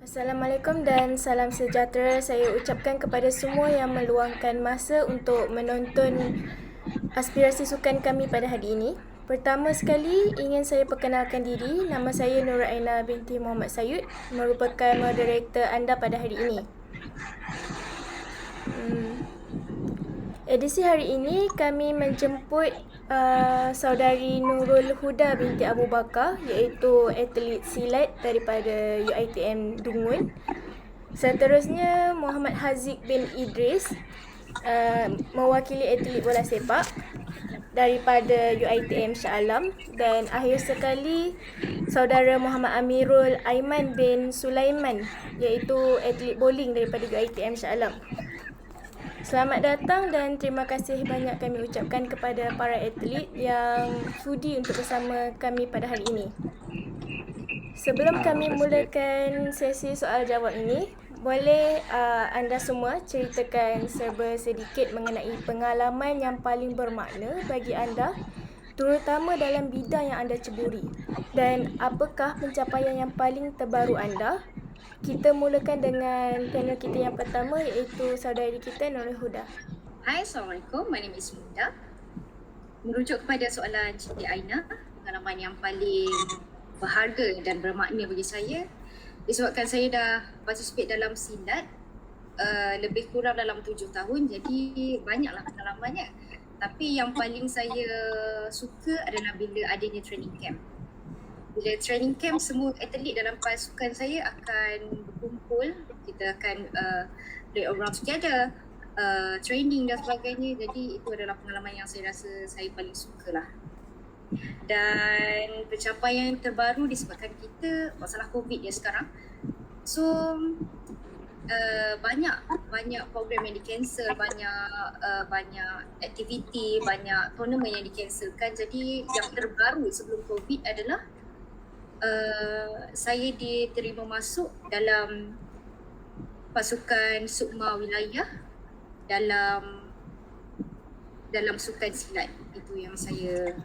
Assalamualaikum dan salam sejahtera saya ucapkan kepada semua yang meluangkan masa untuk menonton aspirasi sukan kami pada hari ini. Pertama sekali, ingin saya perkenalkan diri. Nama saya Nur Aina binti Muhammad Sayud, merupakan moderator anda pada hari ini. Edisi hari ini kami menjemput saudari Nurul Huda binti Abu Bakar, iaitu atlet silat daripada UiTM Dungun. Seterusnya Muhammad Haziq bin Idris, mewakili atlet bola sepak daripada UiTM Shah Alam. Dan akhir sekali saudara Muhammad Amirul Aiman bin Sulaiman, iaitu atlet bowling daripada UiTM Shah Alam. Selamat datang dan terima kasih banyak kami ucapkan kepada para atlet yang sudi untuk bersama kami pada hari ini. Sebelum kami mulakan sesi soal jawab ini, boleh anda semua ceritakan serba sedikit mengenai pengalaman yang paling bermakna bagi anda, terutama dalam bidang yang anda ceburi, dan apakah pencapaian yang paling terbaru anda. Kita mulakan dengan panel kita yang pertama, iaitu saudari kita Nurul Huda. Hai, Assalamualaikum. My name is Huda. Merujuk kepada soalan Cik Aina, pengalaman yang paling berharga dan bermakna bagi saya, disebabkan saya dah participate dalam silat lebih kurang dalam 7 tahun, jadi banyaklah pengalamannya. Tapi yang paling saya suka adalah bila adanya training camp. Bila training camp, semua atlet dalam pasukan saya akan berkumpul, kita akan play around together, training dan sebagainya. Jadi itu adalah pengalaman yang saya rasa saya paling suka lah. Dan pencapaian terbaru disebabkan kita masalah COVID ya sekarang. So banyak program yang di-cancel, banyak aktiviti, banyak tournament yang di-cancelkan. Jadi yang terbaru sebelum COVID adalah saya diterima masuk dalam pasukan Sukma Wilayah dalam sukan silat. Itu yang saya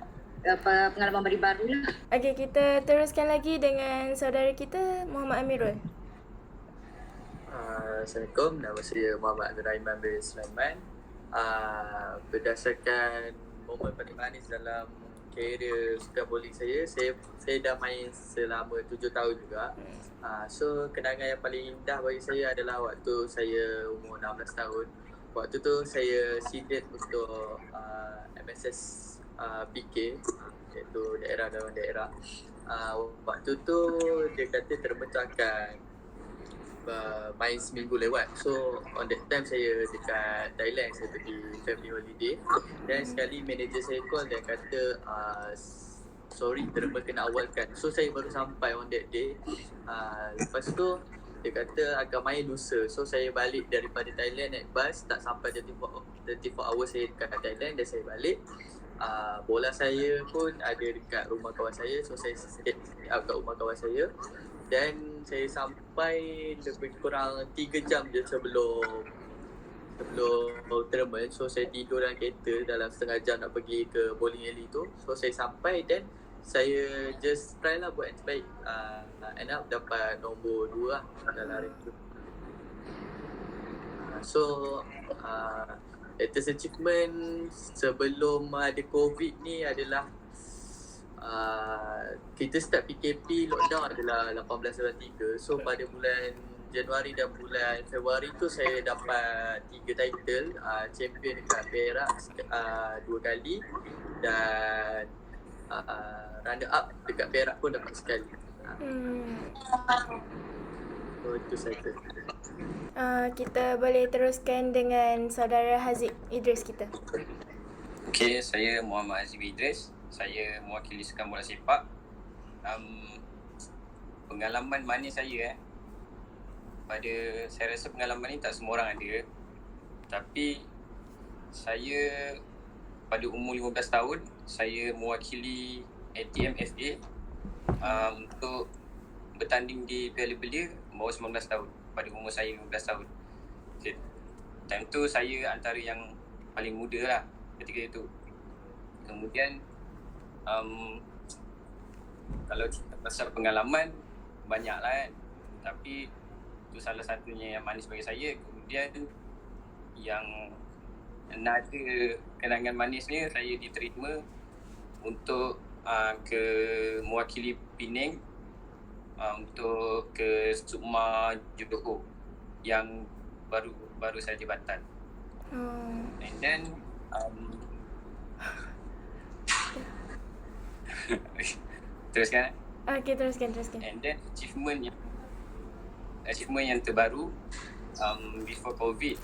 pengalaman baru lah. Okey, kita teruskan lagi dengan saudara kita Muhammad Amirul. Assalamualaikum, nama saya Muhammad Aiman bin Sulaiman. Berdasarkan momen paling manis dalam karier sukan bowling saya dah main selama 7 tahun juga. So kenangan yang paling indah bagi saya adalah waktu saya umur 16 tahun. Waktu tu saya seeded untuk MSS PK, iaitu daerah dalam daerah. Waktu tu dia kata terbentangkan main seminggu lewat. So on that time saya dekat Thailand, saya pergi family holiday. Dan sekali manager saya call dan kata sorry, terima kena awalkan. So saya baru sampai on that day. Lepas tu dia kata akan main lusa. So saya balik daripada Thailand naik bas, tak sampai 24 hours saya dekat Thailand dan saya balik. Bola saya pun ada dekat rumah kawan saya. So saya stay out kat rumah kawan saya. Dan saya sampai lebih kurang 3 jam je sebelum tournament. So saya tidur dalam kereta dalam setengah jam nak pergi ke bowling alley tu. So saya sampai dan saya just try lah buat yang terbaik. End up dapat nombor 2 lah dalam hari tu. So latest achievement sebelum ada COVID ni adalah kita start PKP, lockdown adalah 18/3. So pada bulan Januari dan bulan Februari tu saya dapat 3 title, champion dekat Perak 2 kali dan runner up dekat Perak pun dapat sekali. So itu saja. Kita boleh teruskan dengan saudara Haziq Idris kita. Okey, saya Muhammad Haziq Idris. Saya mewakili sukan bola sepak. Pengalaman manis saya saya rasa pengalaman ni tak semua orang ada. Tapi saya pada umur 15 tahun saya mewakili ATM FA untuk bertanding di Piala Belia bawah 19 tahun pada umur saya 15 tahun. Okay. Time tu saya antara yang paling muda lah ketika itu. Kemudian kalau cerita pasal pengalaman banyak lah kan. Tapi Itu salah satunya yang manis bagi saya. Kemudian yang nada kenangan manisnya, saya diterima untuk ke mewakili Penang untuk ke Sukma Johor yang baru saja batal. And then teruskan. Okay, teruskan. And then achievement yang terbaru, before COVID,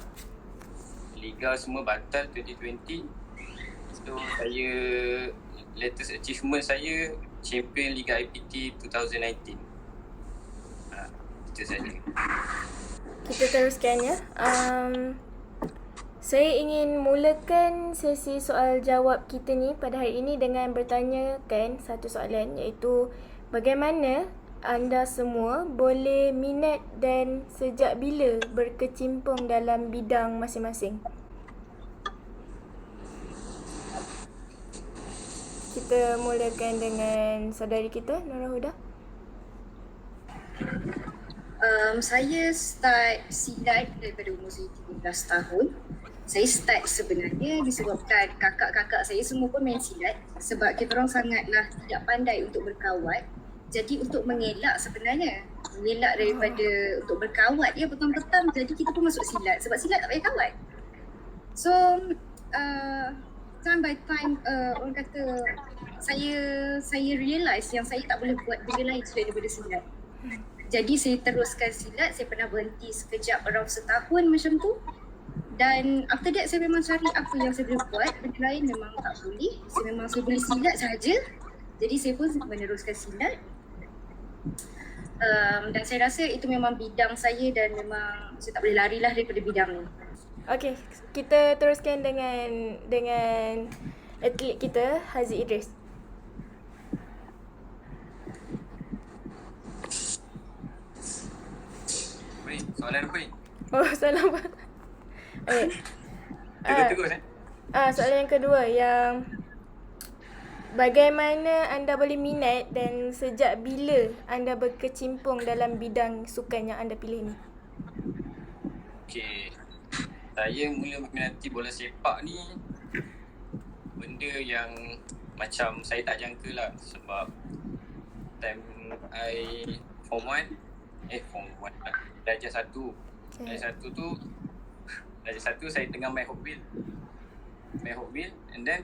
Liga semua batal 2020. So saya, latest achievement saya champion Liga IPT 2019. Itu saja. Kita teruskan ya. Saya ingin mulakan sesi soal jawab kita ni pada hari ini dengan bertanyakan satu soalan, iaitu bagaimana anda semua boleh minat dan sejak bila berkecimpung dalam bidang masing-masing? Kita mulakan dengan saudari kita, Nurul Huda. Saya start silat daripada umur saya 13 tahun. Saya start sebenarnya disebabkan kakak-kakak saya semua pun main silat, sebab kita orang sangatlah tidak pandai untuk berkawat. Jadi untuk mengelak daripada untuk berkawat dia petang-petang, jadi kita pun masuk silat sebab silat tak payah kawat. So time by time orang kata saya realise yang saya tak boleh buat benda lain selain daripada silat. Jadi saya teruskan silat. Saya pernah berhenti sekejap around setahun macam tu. Dan after that saya memang cari apa yang saya boleh buat. Benda lain memang tak boleh. Saya boleh silat saja. Jadi saya pun meneruskan silat. Dan saya rasa itu memang bidang saya dan memang saya tak boleh larilah daripada bidang ni. Okay, kita teruskan dengan atlet kita, Haziq Idris. Soalan apa ni? Oh, salah apa? Okay. Terus. Soalan yang kedua, yang bagaimana anda boleh minat dan sejak bila anda berkecimpung dalam bidang sukan yang anda pilih ni? Okay, saya mula meminati bola sepak ni benda yang macam saya tak jangka lah, sebab time I form 1 lah, darjah 1 saya tengah main Hawkville, and then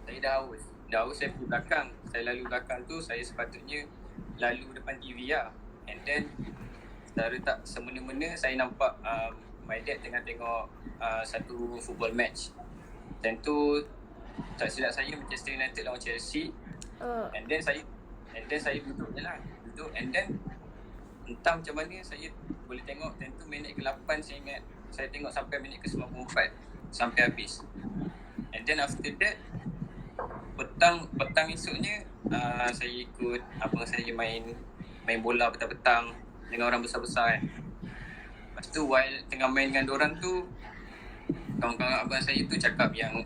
saya dah haus saya pergi belakang. Saya lalu belakang tu, saya sepatutnya lalu depan TV lah. And then secara tak semena-mena saya nampak my dad tengah tengok satu football match. Dan tu tak silap saya Manchester United lawan Chelsea. And then saya duduk je lah. And then entah macam mana saya boleh tengok. Dan tu minit ke-8 saya ingat. Saya tengok sampai minit ke-94 sampai habis. And then after that, petang esoknya saya ikut abang saya main bola petang-petang dengan orang besar-besar kan. Lepas tu while tengah main dengan diorang tu, kawan-kawan abang saya tu cakap yang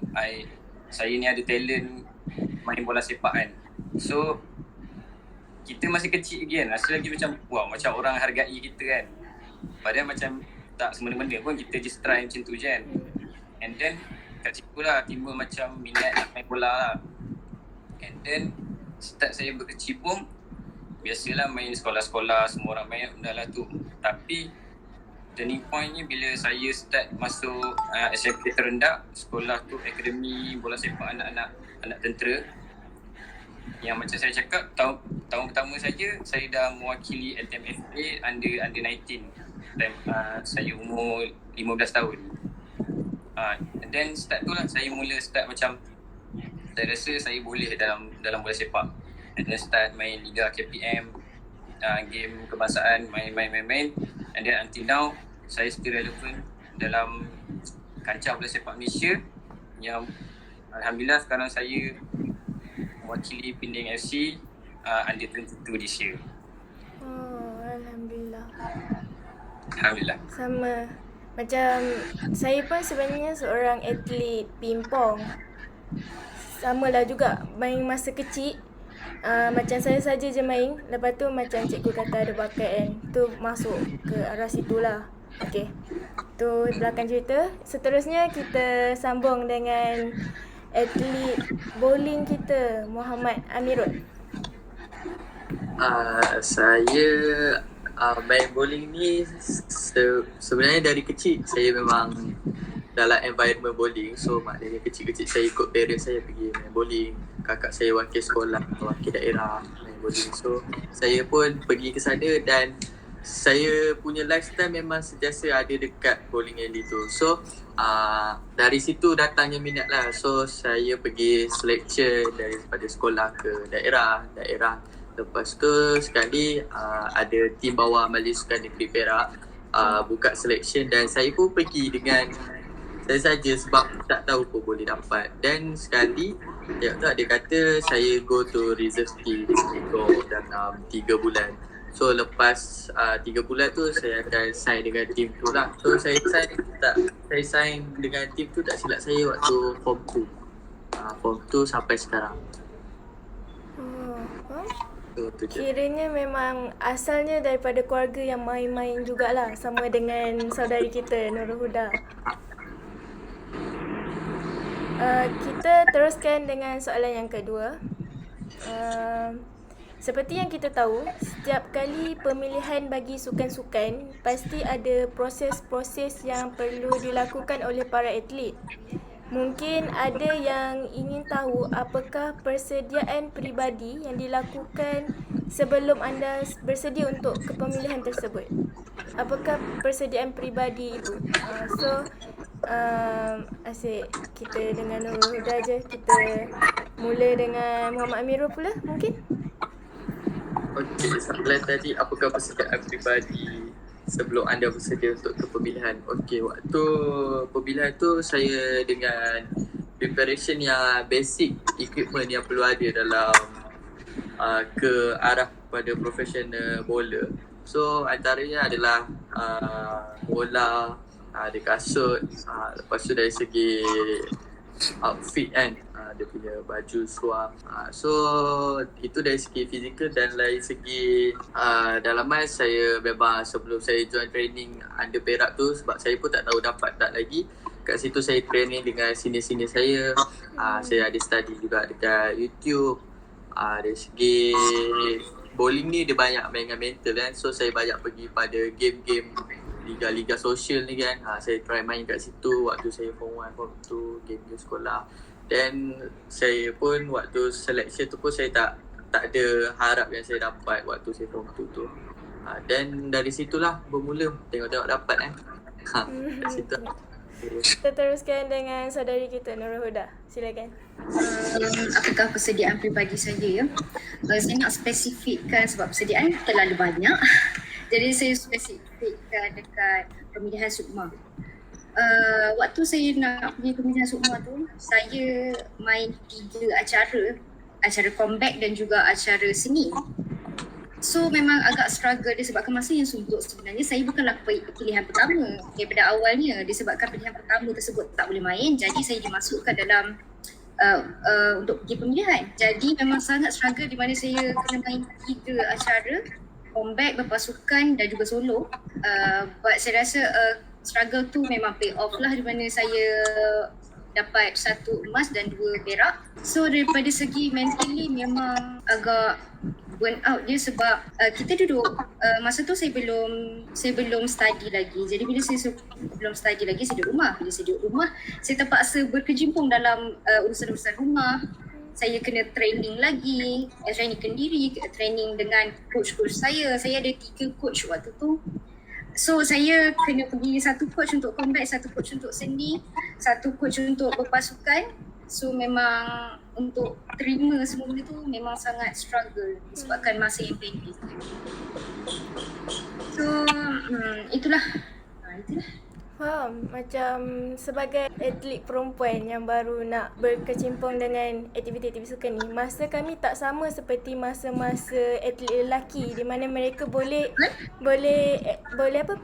saya ni ada talent main bola sepak kan. So kita masih kecil lagi kan, rasa lagi macam wah, macam orang hargai kita kan. Padahal macam tak semena-mena pun, kita just try macam tu je kan. And then kat situ lah timbul macam minat nak main bola lah. And then start saya berkecimpung. Biasalah main sekolah-sekolah, semua orang main dah lah tu. Tapi turning pointnya bila saya start masuk SMP terendah. Sekolah tu akademi bola sepak anak-anak tentera. Yang macam saya cakap, tahun pertama saja saya dah mewakili LTMFA under 19. Time saya umur 15 tahun. And then start tu lah saya mula start macam saya rasa saya boleh dalam bola sepak. And then start main Liga KPM, game kebangsaan, main. And then until now saya still relevant dalam kancah bola sepak Malaysia, yang alhamdulillah sekarang saya mewakili Penang FC under 22 this year. Oh, alhamdulillah. Alhamdulillah. Sama. Macam saya pun sebenarnya seorang atlet pingpong. Samalah juga, main masa kecil. macam saya saja je main. Lepas tu macam cikgu kata ada bakat kan. Tu masuk ke arah situlah. Okay. Tu belakang cerita. Seterusnya kita sambung dengan atlet bowling kita, Muhammad Amirul. Saya main bowling ni sebenarnya dari kecil saya memang dalam environment bowling. So maknanya kecil-kecil saya ikut parents saya pergi main bowling. Kakak saya wakil sekolah, wakil daerah main bowling. So saya pun pergi ke sana dan saya punya lifestyle memang sentiasa ada dekat bowling alley tu. So dari situ datangnya minat lah. So saya pergi selection daripada sekolah ke daerah. Lepas tu sekali ada tim bawah Majlis Sukan Negeri Perak buka selection dan saya pun pergi dengan saya saja sebab tak tahu pun boleh dapat. Dan sekali dia kata saya go to reserve team untuk dalam 3 bulan. So lepas 3 bulan tu saya akan sign dengan team tu lah. So saya sign dengan team tu tak silap saya waktu form 2. Form 2 sampai sekarang. Tu je. Kiranya memang asalnya daripada keluarga yang main-main jugalah, sama dengan saudari kita Nurul Huda. Kita teruskan dengan soalan yang kedua. Seperti yang kita tahu, setiap kali pemilihan bagi sukan-sukan, pasti ada proses-proses yang perlu dilakukan oleh para atlet. Mungkin ada yang ingin tahu apakah persediaan peribadi yang dilakukan sebelum anda bersedia untuk kepemilihan tersebut. Apakah persediaan peribadi itu? Asyik kita dengan Nurul Huda je. Kita mula dengan Muhammad Amirul pula mungkin? Okey, soalan tadi apakah persediaan peribadi sebelum anda bersedia untuk kepemilihan? Okey, waktu pemilihan tu saya dengan preparation yang basic equipment yang perlu ada dalam ke arah pada professional bowler. So antaranya adalah bola, ada kasut, lepas tu dari segi outfit kan, dia punya baju seluar. So itu dari segi fizikal dan dari segi dalaman saya memang sebelum saya join training under Perak tu, sebab saya pun tak tahu dapat tak lagi. Kat situ saya training dengan senior-senior saya. Saya ada study juga dekat YouTube. Dari segi bowling ni dia banyak main dengan mental kan. So saya banyak pergi pada game-game liga-liga sosial ni kan. Saya try main kat situ waktu saya form 1, form 2, game-game sekolah. Dan saya pun waktu selection tu pun saya tak ada harap yang saya dapat waktu saya form 2 tu. Dan dari situlah bermula tengok-tengok dapat kan. Kat situ. Kita teruskan dengan saudari kita Nurul Huda. Silakan. Apakah persediaan peribadi saya ya? Saya nak spesifikkan sebab persediaan terlalu banyak. Jadi saya spesifikkan dekat pemilihan SUKMA. Waktu saya nak pergi pemilihan SUKMA tu, saya main 3 acara comeback dan juga acara seni. So memang agak struggle disebabkan masa yang suntuk sebenarnya. Saya bukanlah pilihan pertama daripada awalnya, disebabkan pilihan pertama tersebut tak boleh main. Jadi saya dimasukkan dalam untuk pergi pemilihan. Jadi memang sangat struggle di mana saya kena main 3 acara comeback, berpasukan dan juga solo. But saya rasa struggle tu memang pay off lah, di mana saya dapat 1 emas dan 2 perak. So daripada segi mentally memang agak burn out je sebab kita duduk masa tu saya belum study lagi. Jadi bila saya belum study lagi, saya duduk rumah. Bila saya duduk rumah, saya terpaksa berkejimpung dalam urusan-urusan rumah. Saya kena training lagi, training kendiri, training dengan coach-coach saya. Saya ada 3 coach waktu tu. So saya kena pergi 1 coach untuk combat, 1 coach untuk seni, 1 coach untuk berpasukan. So memang untuk terima semua benda tu memang sangat struggle disebabkan masa yang pendek. So itulah. Faham. Macam sebagai atlet perempuan yang baru nak berkecimpung dengan aktiviti-aktiviti sukan ni, masa kami tak sama seperti masa-masa atlet lelaki di mana mereka boleh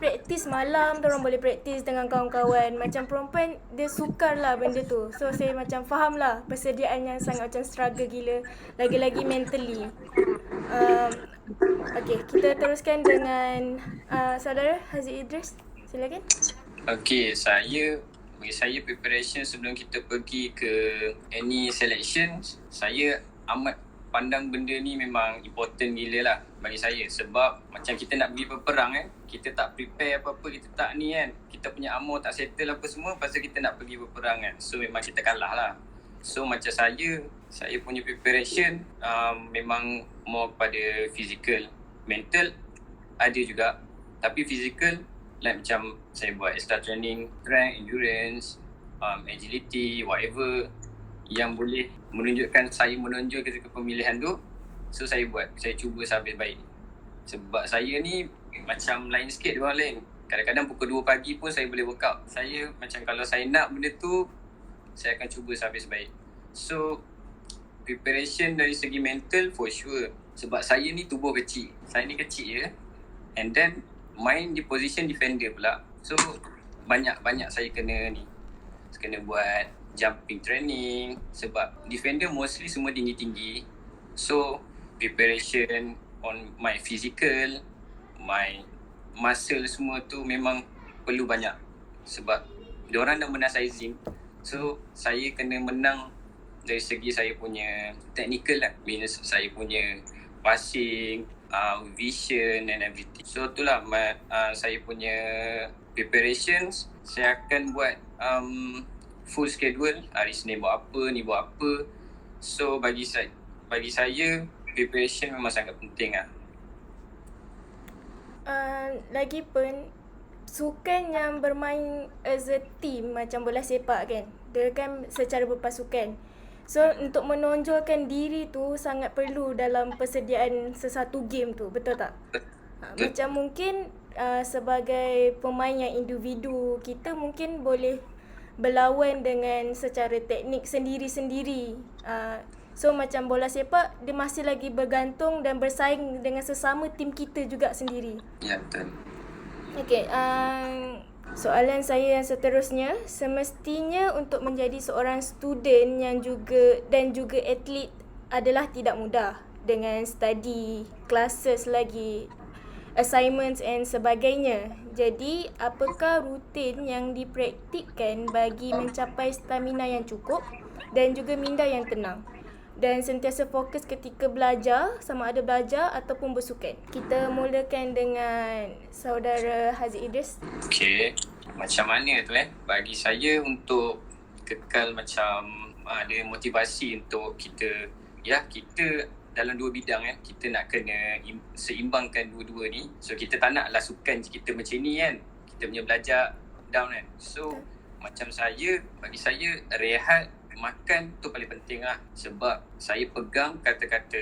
praktis malam, orang boleh praktis dengan kawan-kawan. Macam perempuan dia sukar lah benda tu. So saya macam faham lah persediaan yang sangat macam struggle gila, lagi-lagi mentally. Okay, kita teruskan dengan saudara Haziq Idris. Silakan. Okay, bagi saya preparation sebelum kita pergi ke any selection, saya amat pandang benda ni memang important gila lah bagi saya. Sebab macam kita nak pergi berperang kan, kita tak prepare apa-apa, kita tak ni kan, kita punya armor tak settle apa semua, lepas tu kita nak pergi berperang kan. So memang kita kalah lah. So macam saya punya preparation memang more kepada physical. Mental ada juga, tapi physical like macam saya buat extra training, strength, endurance, agility, whatever yang boleh menunjukkan saya menonjol ketika pemilihan tu. So saya cuba sampai baik. Sebab saya ni macam lain sikit dengan orang lain. Kadang-kadang pukul 2 pagi pun saya boleh workout. Saya macam kalau saya nak benda tu, saya akan cuba sampai sebaik. So preparation dari segi mental for sure. Sebab saya ni tubuh kecil. Saya ni kecil je. And then main di position defender pula. So banyak saya kena buat jumping training. Sebab defender mostly semua tinggi-tinggi. So preparation on my physical, my muscle semua tu memang perlu banyak. Sebab diorang dah menang saya zinc. So saya kena menang dari segi saya punya technical lah. Means saya punya passing, vision and everything. So itulah saya punya preparations. Saya akan buat full schedule. Hari Senin buat apa, ni buat apa. So bagi saya preparation memang sangat penting lah. Lagipun sukan yang bermain as a team macam bola sepak kan, dia kan secara berpasukan. So untuk menonjolkan diri tu sangat perlu dalam persediaan sesuatu game tu, betul tak? Macam mungkin sebagai pemain yang individu, kita mungkin boleh berlawan dengan secara teknik sendiri-sendiri. So macam bola sepak, dia masih lagi bergantung dan bersaing dengan sesama tim kita juga sendiri. Ya, betul. Okay, soalan saya yang seterusnya, semestinya untuk menjadi seorang student yang juga atlet adalah tidak mudah dengan study, classes lagi, assignments and sebagainya. Jadi, apakah rutin yang dipraktikkan bagi mencapai stamina yang cukup dan juga minda yang tenang dan sentiasa fokus ketika belajar, sama ada belajar ataupun bersukan? Kita mulakan dengan saudara Haziq Idris. Okay, macam mana tu bagi saya untuk kekal macam ada motivasi untuk kita dalam dua bidang kita nak kena seimbangkan dua-dua ni. So kita tak naklah sukan kita macam ni kan, kita punya belajar down kan. So macam bagi saya rehat, makan tu paling penting lah. Sebab saya pegang kata-kata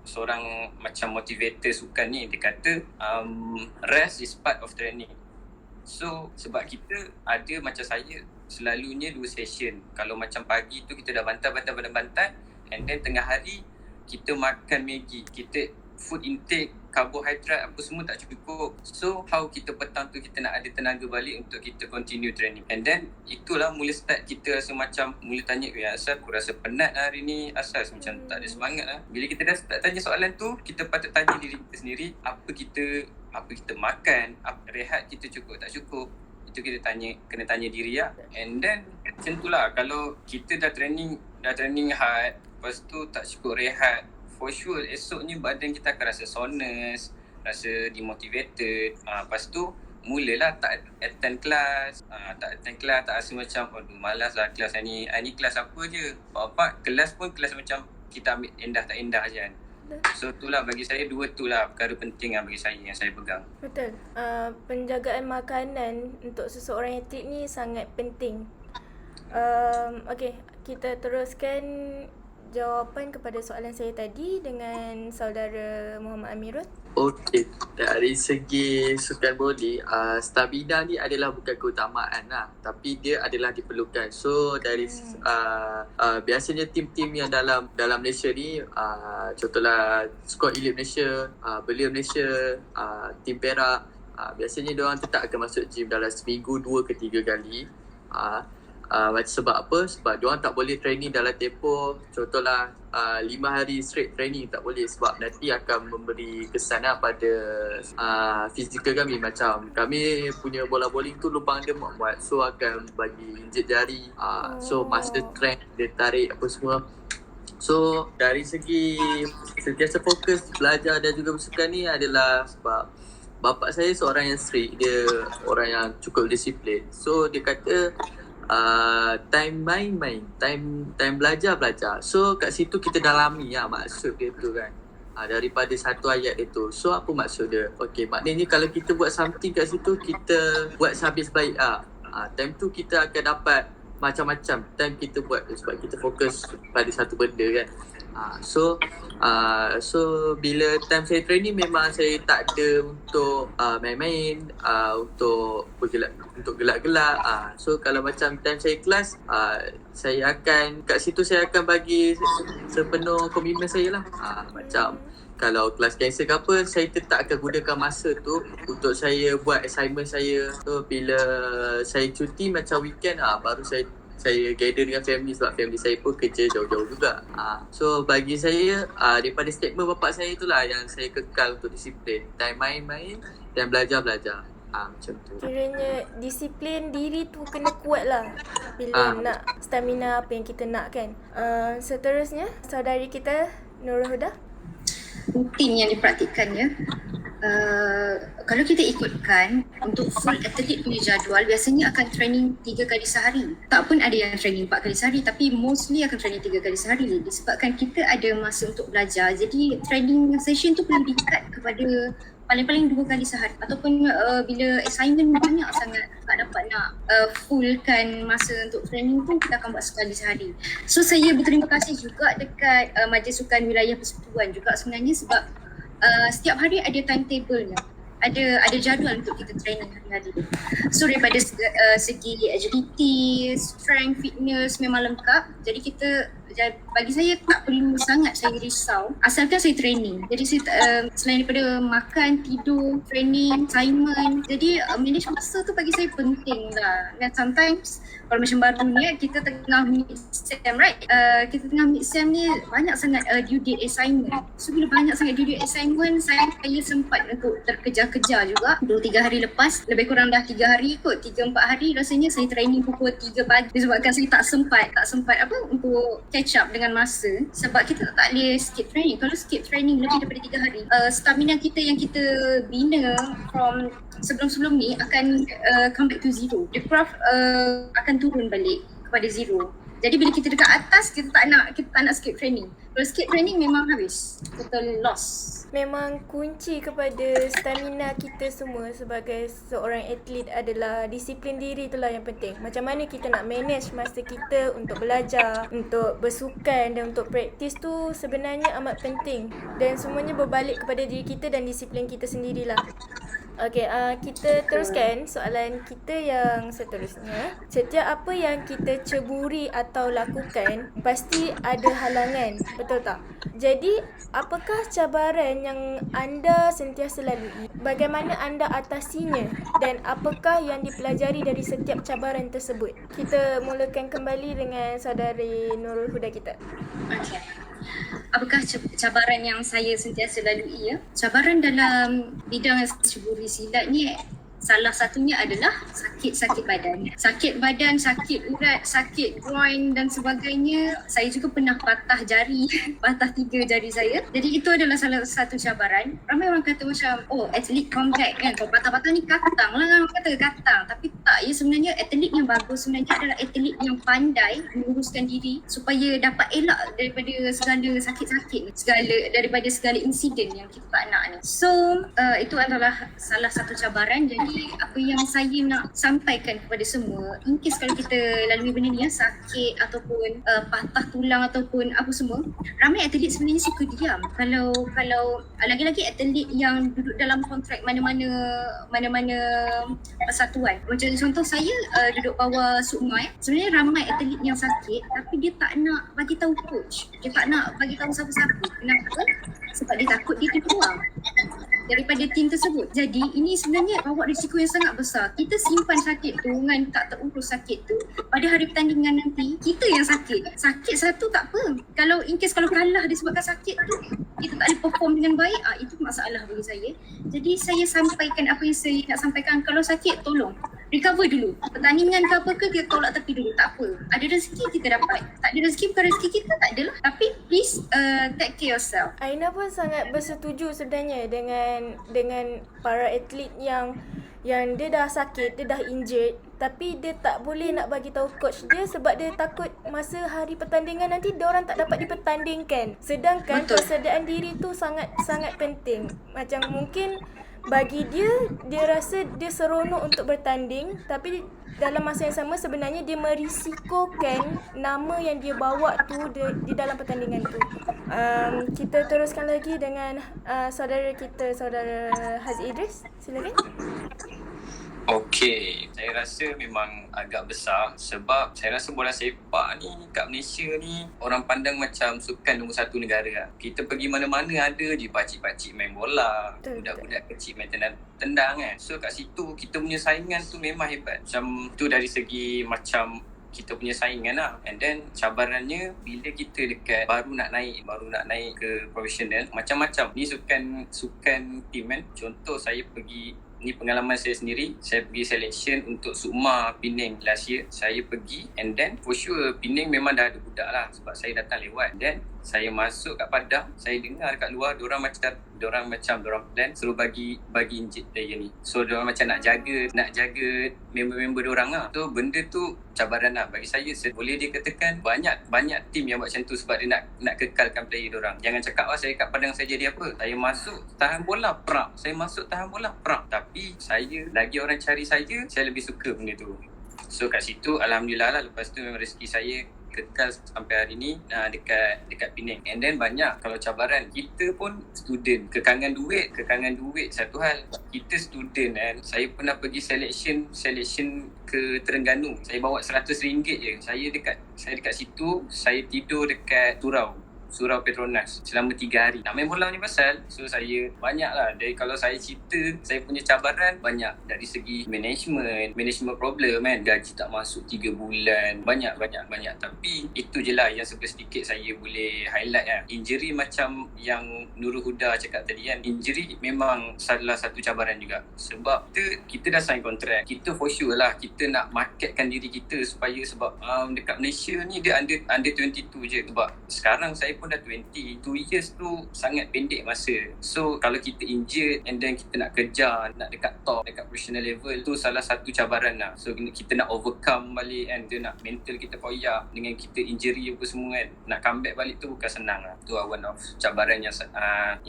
seorang macam motivator sukan ni, dia kata rest is part of training. So sebab kita ada macam saya selalunya 2 session. Kalau macam pagi tu kita dah bantai and then tengah hari kita makan Maggi, kita food intake, karbohidrat apa semua tak cukup. So how kita petang tu kita nak ada tenaga balik untuk kita continue training. And then itulah mula start kita rasa macam mula tanya, asal aku rasa penat hari ni, asal macam tak ada semangat lah. Bila kita dah start tanya soalan tu, kita patut tanya diri kita sendiri, apa kita makan, rehat kita cukup tak cukup. Itu kita kena tanya diri lah. And then macam tu lah, kalau kita dah training hard, lepas tu tak cukup rehat, for sure esoknya badan kita akan rasa soreness, rasa demotivated. Lepas tu mulalah tak attend kelas, tak rasa macam aduh malas lah kelas ni. Ni kelas apa je, bapak kelas pun kelas macam kita ambil endah tak endah je kan. So itulah bagi saya, dua tu lah perkara penting lah bagi saya yang saya pegang. Betul. Penjagaan makanan untuk seseorang atlet ni sangat penting. Okay, kita teruskan jawapan kepada soalan saya tadi dengan saudara Muhammad Amirul? Okey, dari segi sukan boli, stamina ni adalah bukan keutamaan lah, tapi dia adalah diperlukan. So dari biasanya tim-tim yang dalam Malaysia ni, contohlah Squad Elite Malaysia, Belia Malaysia, tim Perak, biasanya diorang tetap akan masuk gym dalam seminggu 2 ke 3 kali. Sebab apa? Sebab diorang tak boleh training dalam tempoh contohlah 5 hari straight training, tak boleh, sebab nanti akan memberi kesan pada fizikal kami. Macam kami punya bola bowling tu lubang dia muat, so akan bagi injek jari, so masa strength dia tarik apa semua. So dari segi sentiasa fokus belajar dan juga bersukan ni adalah sebab bapa saya seorang yang strict, dia orang yang cukup disiplin. So dia kata time main-main, time belajar. So kat situ kita dalami lah maksud dia tu kan, daripada satu ayat itu. So apa maksud dia? Okay, maknanya kalau kita buat something kat situ, kita buat sehabis baik lah. Time tu kita akan dapat macam-macam time kita buat, sebab kita fokus pada satu benda kan. So bila time saya training memang saya tak ada untuk main-main, untuk gelak-gelak. So kalau macam time saya kelas, saya akan kat situ saya akan bagi sepenuh komitmen saya lah. Macam kalau kelas cancel ke apa, saya tetap akan gunakan masa tu untuk saya buat assignment saya. So bila saya cuti macam weekend, baru saya gather dengan family, sebab family saya pun kerja jauh-jauh juga. So bagi saya, daripada statement bapak saya itulah yang saya kekal untuk disiplin. Time main-main, time belajar. Macam tu. Kiranya disiplin diri tu kena kuat lah bila nak stamina apa yang kita nak kan. Seterusnya, saudari kita Nurul Huda. Rutin yang dipraktikkannya, kalau kita ikutkan untuk full atlet punya jadual, biasanya akan training 3 kali sehari. Tak pun ada yang training 4 kali sehari, tapi mostly akan training 3 kali sehari. Disebabkan kita ada masa untuk belajar, jadi training session tu perlu diikat kepada paling-paling 2 kali sehari. Ataupun bila assignment banyak sangat, tak dapat nak fullkan masa untuk training tu, kita akan buat sekali sehari. So saya berterima kasih juga dekat Majlis Sukan Wilayah Persekutuan juga sebenarnya, sebab setiap hari ada timetable-nya. Ada jadual untuk kita training hari-hari. So daripada segi agility, strength, fitness memang lengkap. Jadi bagi saya tak perlu sangat saya risau asalkan saya training. Jadi saya selain daripada makan, tidur, training, assignment, jadi manage masa tu bagi saya penting lah. Dan sometimes kalau macam baru ni kita tengah mid-sem, right? Kita tengah mid-sem ni banyak sangat due date assignment. So bila banyak sangat due date assignment, saya sempat untuk terkejar-kejar juga. 2-3 hari lepas, lebih kurang dah 3 hari kot, 3-4 hari rasanya saya training pukul 3 pagi disebabkan saya tak sempat untuk catch up dengan masa, sebab kita tak boleh skip training. Kalau skip training lebih daripada 3 hari, stamina kita yang kita bina from sebelum-sebelum ni akan come back to zero. The craft akan turun balik kepada zero. Jadi bila kita dekat atas, kita tak nak skip training. Kalau skip training memang habis, total loss. Memang kunci kepada stamina kita semua sebagai seorang atlet adalah disiplin diri, itulah yang penting. Macam mana kita nak manage masa kita untuk belajar, untuk bersukan dan untuk praktis tu sebenarnya amat penting. Dan semuanya berbalik kepada diri kita dan disiplin kita sendirilah. Okey, kita teruskan soalan kita yang seterusnya. Setiap apa yang kita ceburi atau lakukan, pasti ada halangan, betul tak? Jadi, apakah cabaran yang anda sentiasa lalui? Bagaimana anda atasinya? Dan apakah yang dipelajari dari setiap cabaran tersebut? Kita mulakan kembali dengan saudari Nurul Huda kita. Okey. Apakah cabaran yang saya sentiasa lalui ya? Cabaran dalam bidang ceburi silat ni salah satunya adalah sakit badan. Sakit badan, sakit urat, sakit groin dan sebagainya. Saya juga pernah patah jari, patah 3 jari saya. Jadi itu adalah salah satu cabaran. Ramai orang kata macam, oh atlet combat kan, kalau patah-patah ni katang lah, orang kata katang. Tapi tak, ya sebenarnya atlet yang bagus sebenarnya adalah atlet yang pandai menguruskan diri supaya dapat elak daripada segala sakit-sakit, daripada segala insiden yang kita tak nak ni. So itu adalah salah satu cabaran. Jadi apa yang saya nak sampaikan kepada semua, in case kalau kita lalui benda ni, sakit ataupun patah tulang ataupun apa semua, ramai atlet sebenarnya suka diam. Kalau lagi-lagi atlet yang duduk dalam kontrak mana-mana persatuan. Macam contoh saya duduk bawah Sukma, sebenarnya ramai atlet yang sakit tapi dia tak nak bagi tahu coach. Dia tak nak bagi tahu siapa-siapa. Kenapa? Sebab dia takut dia terbuang daripada tim tersebut. Jadi ini sebenarnya bawa risiko yang sangat besar. Kita simpan sakit tu dengan tak terurus sakit tu, pada hari pertandingan nanti kita yang sakit. Sakit satu tak apa. Kalau in case kalau kalah disebabkan sakit tu, kita tak boleh perform dengan baik, itu masalah bagi saya. Jadi saya sampaikan apa yang saya nak sampaikan. Kalau sakit, tolong recover dulu. Pertandingan ke apa ke, kita tolak tepi dulu. Tak apa. Ada rezeki kita dapat. Tak ada rezeki bukan rezeki kita, tak adalah. Tapi please take care yourself. Aina pun sangat bersetuju sebenarnya dengan para atlet yang dia dah sakit, dia dah injured, tapi dia tak boleh nak bagi tahu coach dia sebab dia takut masa hari pertandingan nanti dia orang tak dapat dipertandingkan. Sedangkan Betul. persediaan diri tu sangat penting. Macam mungkin bagi dia rasa dia seronok untuk bertanding, tapi dalam masa yang sama sebenarnya dia merisikokan nama yang dia bawa tu di dalam pertandingan tu. Kita teruskan lagi dengan saudara Haziq Idris. Silakan. Okey, saya rasa memang agak besar sebab saya rasa bola sepak ni kat Malaysia ni orang pandang macam sukan nombor satu negara lah. Kita pergi mana-mana ada je pakcik-pakcik main bola, budak-budak kecil main tendang kan. So kat situ kita punya saingan tu memang hebat. Macam tu dari segi macam kita punya saingan lah. And then cabarannya bila kita dekat baru nak naik ke profesional, macam-macam. Ni sukan team kan. Contoh saya pergi, ni pengalaman saya sendiri, saya pergi selection untuk Sukma Penang last year. Saya pergi and then for sure Penang memang dah ada budak lah sebab saya datang lewat. Then saya masuk kat padang, saya dengar kat luar diorang plan suruh bagi injet player ni. So diorang macam nak jaga member-member diorang lah. So benda tu cabaran lah bagi saya. Boleh dikatakan banyak tim yang buat macam tu sebab dia nak kekalkan player diorang. Jangan cakap saya kat padang saya jadi apa. Saya masuk tahan bola prak. Tapi saya lagi orang cari saya lebih suka benda tu. So kat situ alhamdulillah lah, lepas tu memang rezeki saya kekal sampai hari ni dekat Penang. And then banyak kalau cabaran, kita pun student, kekangan duit satu hal. Kita student kan, saya pernah pergi selection ke Terengganu, saya bawa RM100 je. Saya dekat situ, saya tidur dekat Surau Petronas selama 3 hari. Nak main bola ni pasal. So saya banyak lah. Dari kalau saya cerita, saya punya cabaran banyak. Dari segi management problem kan. Gaji tak masuk 3 bulan. Banyak. Tapi itu je lah yang sedikit saya boleh highlight lah. Injury macam yang Nurul Huda cakap tadi kan. Injury memang salah satu cabaran juga. Sebab kita dah sign kontrak. Kita for sure lah. Kita nak marketkan diri kita sebab dekat Malaysia ni dia under 22 je. Sebab sekarang saya pun dah 20. 2 years tu sangat pendek masa. So kalau kita injured and then kita nak kejar, nak dekat top, dekat professional level, tu salah satu cabaran lah. So kita nak overcome balik kan. Dia nak mental kita koyak dengan kita injury apa semua kan. Nak comeback balik tu bukan senang lah. Tu one of cabaran yang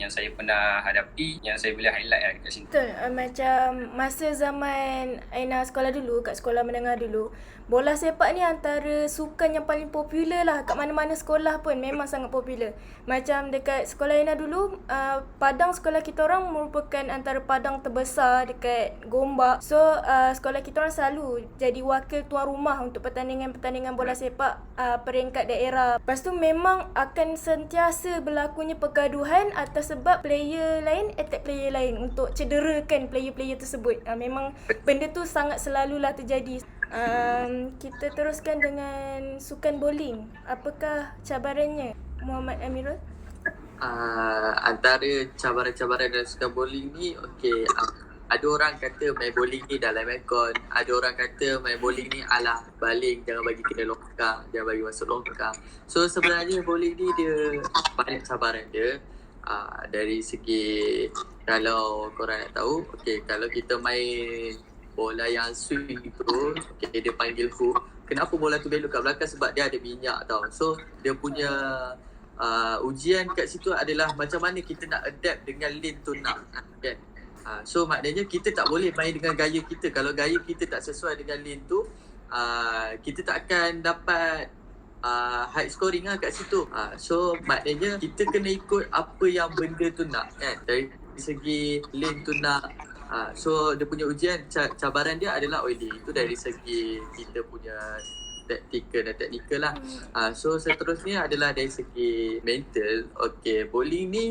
saya pernah hadapi, yang saya boleh highlight lah dekat sini. Betul. Macam masa zaman Aina sekolah dulu, kat sekolah menengah dulu, bola sepak ni antara sukan yang paling popular lah. Kat mana-mana sekolah pun memang sangat popular. Macam dekat sekolah Aina dulu, padang sekolah kita orang merupakan antara padang terbesar dekat Gombak. So sekolah kita orang selalu jadi wakil tuan rumah untuk pertandingan bola sepak peringkat daerah. Lepas tu memang akan sentiasa berlakunya pergaduhan atas sebab player lain attack player lain untuk cederakan player-player tersebut. Memang benda tu sangat selalulah terjadi. Kita teruskan dengan sukan bowling. Apakah cabarannya, Muhammad Amirul? Antara cabaran-cabaran dalam sukan bowling ni, ada orang kata main bowling ni dalam aircon. Ada orang kata main bowling ni alah baling, jangan bagi kena longkang, jangan bagi masuk longkang. So sebenarnya bowling ni dia banyak cabaran dia. Dari segi, kalau korang nak tahu, kalau kita main bola yang swing tu, okay, dia panggil hook. Kenapa bola tu belok kat belakang? Sebab dia ada minyak tau. So dia punya ujian kat situ adalah macam mana kita nak adapt dengan lane tu nak kan. So maknanya kita tak boleh main dengan gaya kita. Kalau gaya kita tak sesuai dengan lane tu, kita tak akan dapat high scoring lah kat situ. So maknanya kita kena ikut apa yang benda tu nak kan. Dari segi lane tu nak. So dia punya ujian, cabaran dia adalah oily. Itu dari segi kita punya taktikal dan teknikal lah. So seterusnya adalah dari segi mental. Okay, bowling ni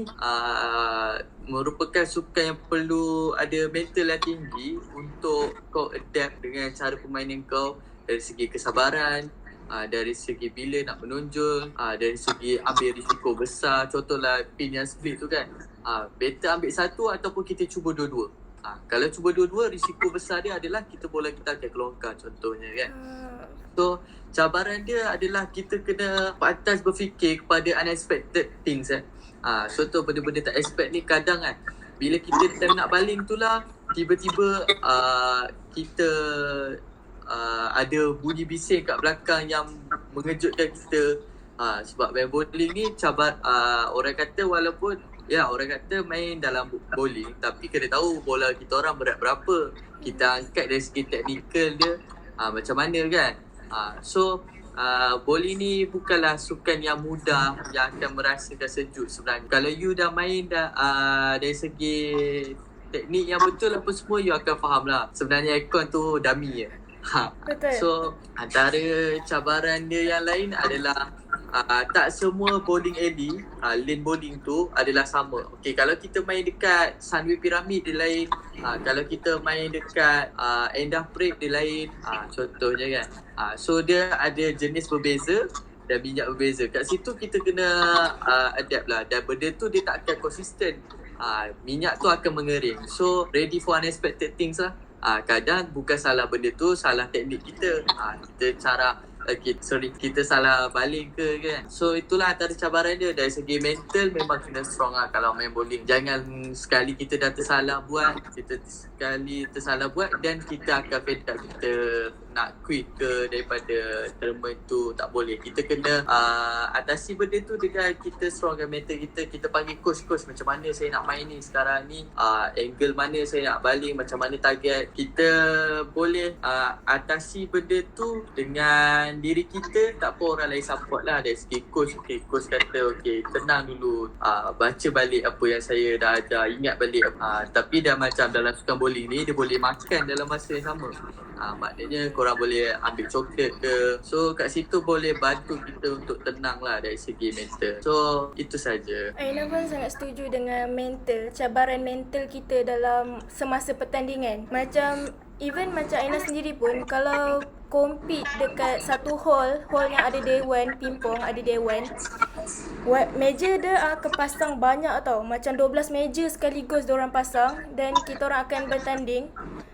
merupakan sukan yang perlu ada mental yang tinggi untuk kau adapt dengan cara permainan kau. Dari segi kesabaran, dari segi bila nak menonjol, dari segi ambil risiko besar. Contohlah pin yang split tu kan, better ambil satu ataupun kita cuba dua-dua. Kalau cuba dua-dua, risiko besar dia adalah bola kita akan kelongkar contohnya kan. So cabaran dia adalah kita kena pantas berfikir kepada unexpected things contoh benda-benda tak expect ni kadang kan, bila kita time nak baling tu lah, tiba-tiba kita ada bunyi bising kat belakang yang mengejutkan kita. Sebab main bowling ni orang kata walaupun orang kata main dalam bowling, tapi kena tahu bola kita orang berat berapa. Kita angkat dari segi teknikal dia macam mana kan. So bowling ni bukanlah sukan yang mudah yang akan merasakan sejuk sebenarnya. Kalau you dah main dari segi teknik yang betul apa semua, you akan faham lah sebenarnya aircon tu dummy je. Betul. So antara cabaran dia yang lain adalah tak semua bowling alley, lane bowling tu adalah sama. Okay, kalau kita main dekat Sunway Pyramid dia lain, kalau kita main dekat Endah Parade dia lain, contohnya kan. So dia ada jenis berbeza dan minyak berbeza. Kat situ kita kena adapt lah, dan benda tu dia tak akan konsisten. Minyak tu akan mengering. So ready for unexpected things lah. Kadang bukan salah benda tu, salah teknik kita. Kita salah baling ke kan. So itulah antara cabaran dia. Dari segi mental memang kena strong lah kalau main bowling. Jangan sekali kita dah tersalah buat, dan kita akan fed up, kita nak quit ke daripada tournament tu. Tak boleh. Kita kena atasi benda tu dengan kita strongkan mental kita. Kita panggil coach, macam mana saya nak main ni sekarang ni, angle mana saya nak baling, macam mana target. Kita boleh atasi benda tu dengan diri kita, tak apa orang lain support lah. Dari segi coach, coach kata tenang dulu, baca balik apa yang saya dah ajar, ingat balik. Tapi dah macam dalam sukan bowling ni, dia boleh makan dalam masa yang sama. Maknanya korang boleh ambil coklat ke. So kat situ boleh bantu kita untuk tenang lah dari segi mental. So itu saja. Aina pun sangat setuju dengan mental, cabaran mental kita dalam semasa pertandingan. Macam Aina sendiri pun kalau compete dekat satu hall yang ada dewan pingpong, ada dewan, meja dia akan pasang banyak tau. Macam 12 meja sekaligus diorang pasang, dan kita orang akan bertanding.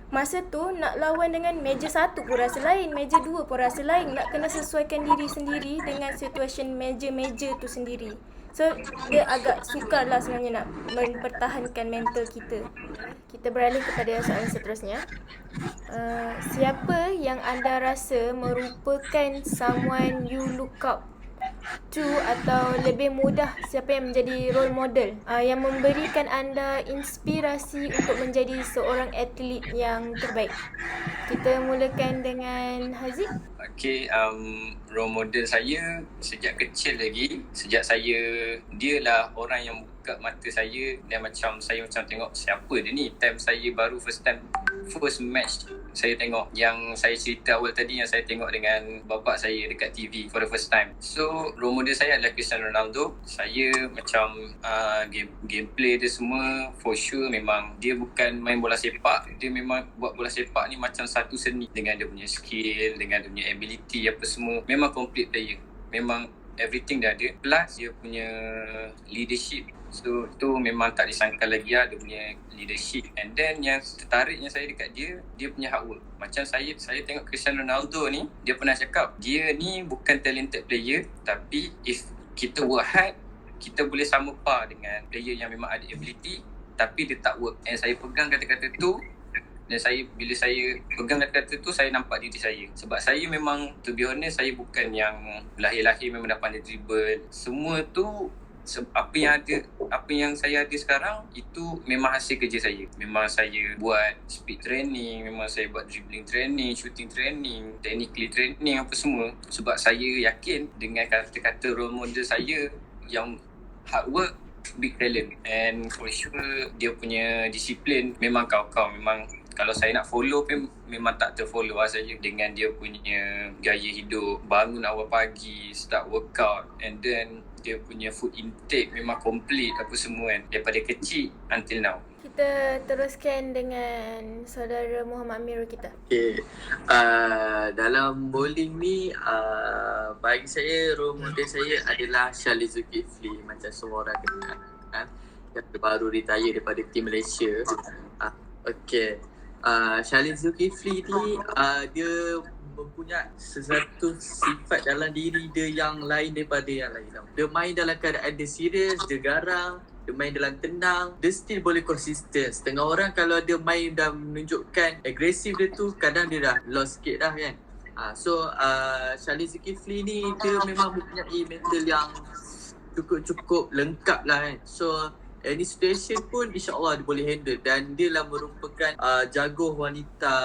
Masa tu nak lawan dengan meja 1 pun rasa lain, meja 2 pun rasa lain. Nak kena sesuaikan diri sendiri dengan situasi meja-meja tu sendiri. So dia agak sukar lah sebenarnya nak mempertahankan mental kita. Kita beralih kepada soalan seterusnya. Siapa yang anda rasa merupakan someone you look up to, atau lebih mudah siapa yang menjadi role model yang memberikan anda inspirasi untuk menjadi seorang atlet yang terbaik? Kita mulakan dengan Haziq. Okay, role model saya sejak kecil lagi, dia lah orang yang buka mata saya, dan saya tengok siapa dia ni. Time saya baru first match saya tengok, yang saya cerita awal tadi, yang saya tengok dengan bapa saya dekat TV for the first time. So role model saya adalah Cristiano Ronaldo. Saya gameplay dia semua for sure memang dia bukan main bola sepak, dia memang buat bola sepak ni macam satu seni, dengan dia punya skill, dengan dia punya ability apa semua. Memang complete player, memang everything dah ada, plus dia punya leadership. So tu memang tak disangka lagi lah, dia punya leadership. And then yang tertariknya saya dekat dia punya hard work. Macam saya tengok Cristiano Ronaldo ni, dia pernah cakap dia ni bukan talented player, tapi if kita work hard, kita boleh sama par dengan player yang memang ada ability tapi dia tak work. And saya pegang kata-kata tu Dan bila saya pegang kata-kata tu, saya nampak diri saya. Sebab saya memang, to be honest, saya bukan yang lahir-lahir memang dah pandai dribble. Semua tu apa yang saya ada sekarang itu memang hasil kerja saya. Memang saya buat speed training, memang saya buat dribbling training, shooting training, technically training, apa semua. Sebab saya yakin dengan kata-kata role model saya yang hard work, big talent, and for sure dia punya disiplin memang kau-kau. Memang kalau saya nak follow pun memang tak terfollow lah saya dengan dia punya gaya hidup. Bangun awal pagi, start workout, and then dia punya food intake memang complete apa semua kan. Daripada kecil until now. Kita teruskan dengan saudara Muhammad Amirul kita. Okay. Dalam bowling ni, bagi saya role model saya adalah Syahli Zulkifli, macam semua orang kenal kan. Yang baru retire daripada tim Malaysia. Okay. Syahli Zulkifli ni dia mempunyai sesuatu sifat dalam diri dia yang lain daripada yang lain. Dia main dalam keadaan dia serius, dia garang, dia main dalam tenang, dia still boleh konsisten. Setengah orang kalau dia main dan menunjukkan agresif dia tu, kadang dia dah lost sikit dah kan. So Syahli Zulkifli ni dia memang mempunyai mental yang cukup lengkap lah kan. So any situation pun insyaAllah dia boleh handle, dan dia lah merupakan jago wanita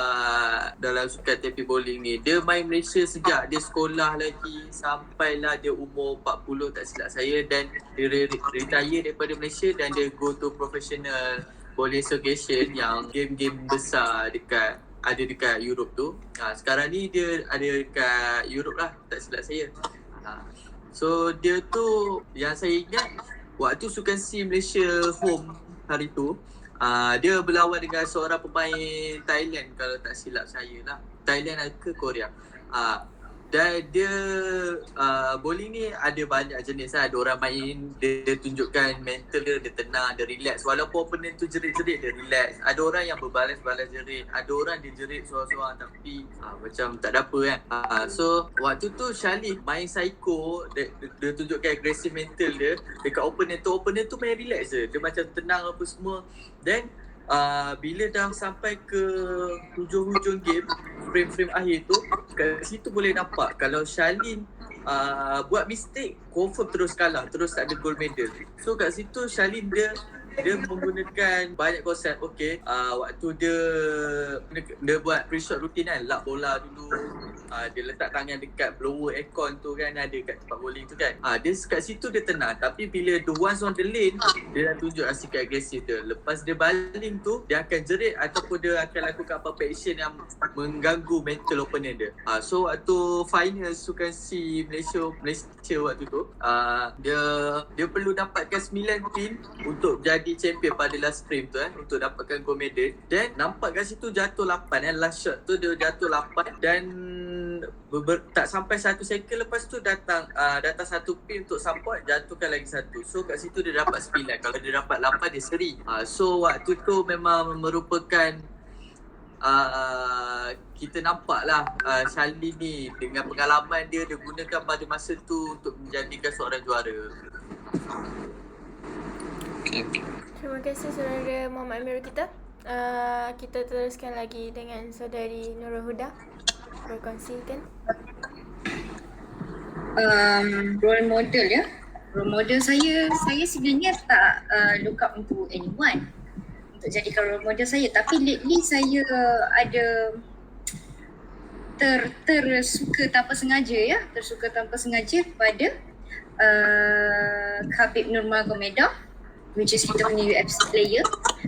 dalam sukan tepi bowling ni. Dia main Malaysia sejak dia sekolah lagi sampailah dia umur 40 tak silap saya, dan dia retire daripada Malaysia dan dia go to professional bowling association yang game-game besar dekat Europe tu. Sekarang ni dia ada dekat Europe lah tak silap saya. So dia tu yang saya ingat waktu Sukan SEA Malaysia home hari tu, dia berlawan dengan seorang pemain Thailand kalau tak silap saya lah. Thailand ke Korea. Dan dia bowling ni ada banyak jenis lah. Ada orang main, dia tunjukkan mental dia tenang, dia relax. Walaupun opponent tu jerit-jerit, dia relax. Ada orang yang berbalas-balas jerit. Ada orang dia jerit seorang-seorang tapi macam tak ada apa kan. So waktu tu Syahli main psycho, dia tunjukkan agresif mental dia dekat opponent tu main relax je. Dia macam tenang apa semua. Then bila dah sampai ke hujung-hujung game, frame-frame akhir tu, kat situ boleh nampak kalau Syahli buat mistake, confirm terus kalah, terus tak ada gold medal. So kat situ Syahli dia menggunakan banyak konsep. Okay, waktu dia buat pre-shot routine kan, lap bola dulu, dia letak tangan dekat blower aircon tu kan, ada kat tempat bowling tu kan. Dia kat situ dia tenang, tapi bila the ones on the lane, dia dah tunjuk sikap agresif dia. Lepas dia baling tu, dia akan jerit ataupun dia akan lakukan apa-apa action yang mengganggu mental opponent dia. So waktu final Sukan SEA Malaysia waktu tu, dia perlu dapatkan 9 pin untuk jadi champion pada last frame tu untuk dapatkan gold medal. Dan nampak kat situ jatuh 8 last shot tu dia jatuh 8, dan tak sampai 1 second lepas tu datang satu pin untuk support, jatuhkan lagi satu. So kat situ dia dapat 9. Kalau dia dapat 8 dia seri. So waktu tu memang merupakan kita nampak lah Syahli ni dengan pengalaman dia gunakan pada masa tu untuk menjadikan seorang juara. Terima kasih saudara Muhammad Amirul kita. Kita teruskan lagi dengan saudari Nurul Huda. Berkongsikan. Role model ya. Role model saya sebenarnya tak look up untuk anyone untuk jadikan role model saya, tapi lately saya ada tersuka tanpa sengaja kepada Khabib Nurmagomedov, which is kita punya UFC player.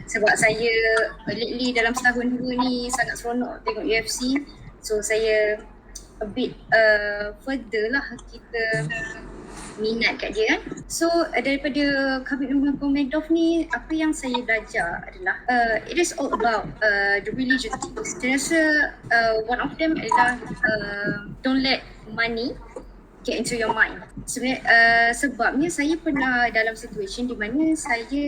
Sebab saya lately dalam setahun dua ni sangat seronok tengok UFC. So saya a bit further lah kita minat kat dia kan. So daripada Khabib Nurmagomedov ni, apa yang saya belajar adalah it is all about the religion things. Saya rasa one of them adalah don't let money get into your mind. Sebenarnya sebabnya saya pernah dalam situation di mana saya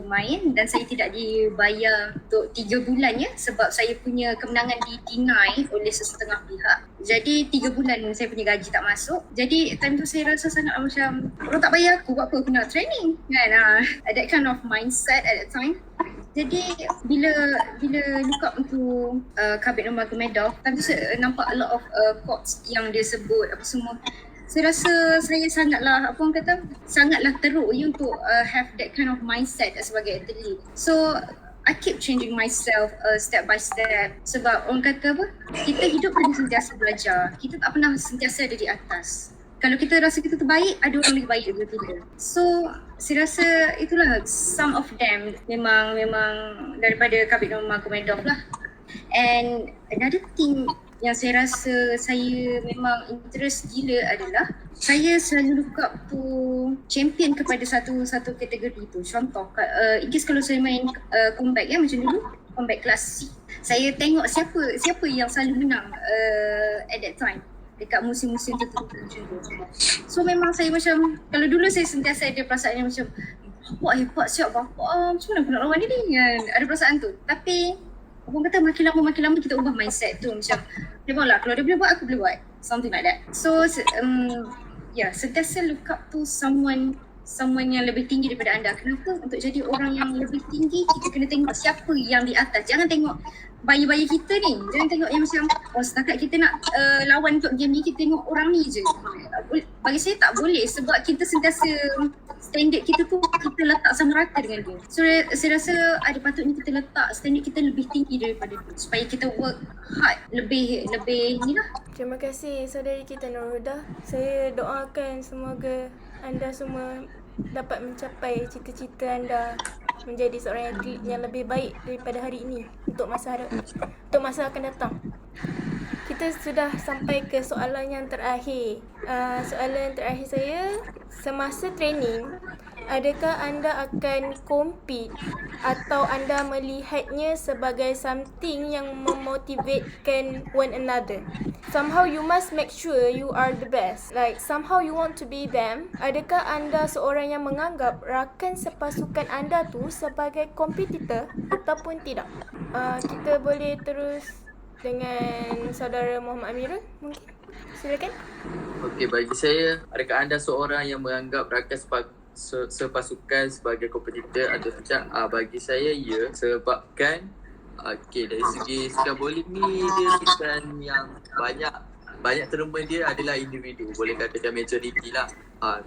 main dan saya tidak dibayar untuk 3 bulan ya, sebab saya punya kemenangan di-deny oleh sesetengah pihak. Jadi 3 bulan saya punya gaji tak masuk. Jadi time tu saya rasa sangat macam orang tak bayar aku, buat apa aku nak training kan. That kind of mindset at that time. Jadi bila look up untuk Khabib Nurmagomedov, tentu saya nampak a lot of quotes yang dia sebut apa semua. Saya rasa saya sangatlah teruk untuk have that kind of mindset sebagai atlet. So I keep changing myself step by step, sebab orang kata apa, kita hidup kena sentiasa belajar, kita tak pernah sentiasa ada di atas. Kalau kita rasa kita terbaik, ada orang lebih baik daripada kita. So saya rasa itulah some of them memang daripada Khabib Nurmagomedov lah. And another thing yang saya rasa saya memang interest gila adalah saya selalu look up to champion kepada satu kategori tu. Contoh, in case kalau saya main combat macam dulu, combat klasik, saya tengok siapa yang selalu menang at that time dekat musim-musim tertentu macam tu. So memang saya macam, kalau dulu saya sentiasa ada perasaan yang macam bapak hebat siap bapak, macam mana aku nak lawan dia ni kan, ada perasaan tu. Tapi orang kata makin lama kita ubah mindset tu, macam memanglah kalau dia boleh buat, aku boleh buat, something like that. So sentiasa look up to someone yang lebih tinggi daripada anda. Kenapa? Untuk jadi orang yang lebih tinggi, kita kena tengok siapa yang di atas. Jangan tengok bayi-bayi kita ni. Jangan tengok yang macam setakat kita nak lawan untuk game ni, kita tengok orang ni je. Bagi saya tak boleh, sebab kita sentiasa standard kita tu kita letak sama rata dengan dia. So saya rasa ada patutnya kita letak standard kita lebih tinggi daripada tu, supaya kita work hard lebih ni lah. Terima kasih saudari kita Nurhuda. Saya doakan semoga anda semua dapat mencapai cita-cita anda menjadi seorang atlet yang lebih baik daripada hari ini untuk masa akan datang. Kita sudah sampai ke soalan yang terakhir. Soalan terakhir saya, semasa training, adakah anda akan compete atau anda melihatnya sebagai something yang memotivatekan one another? Somehow you must make sure you are the best. Like somehow you want to be them. Adakah anda seorang yang menganggap rakan sepasukan anda tu sebagai kompetitor ataupun tidak? Kita boleh terus dengan saudara Muhammad Amirul mungkin. Silakan. Okey, bagi saya, adakah anda seorang yang menganggap rakan sepasukan sebagai kompetitor atau tidak? Bagi saya, ya. Sebabkan dari segi sukan bowling ni, dia bukan yang banyak tournament dia adalah individu. Boleh katakan majoriti lah.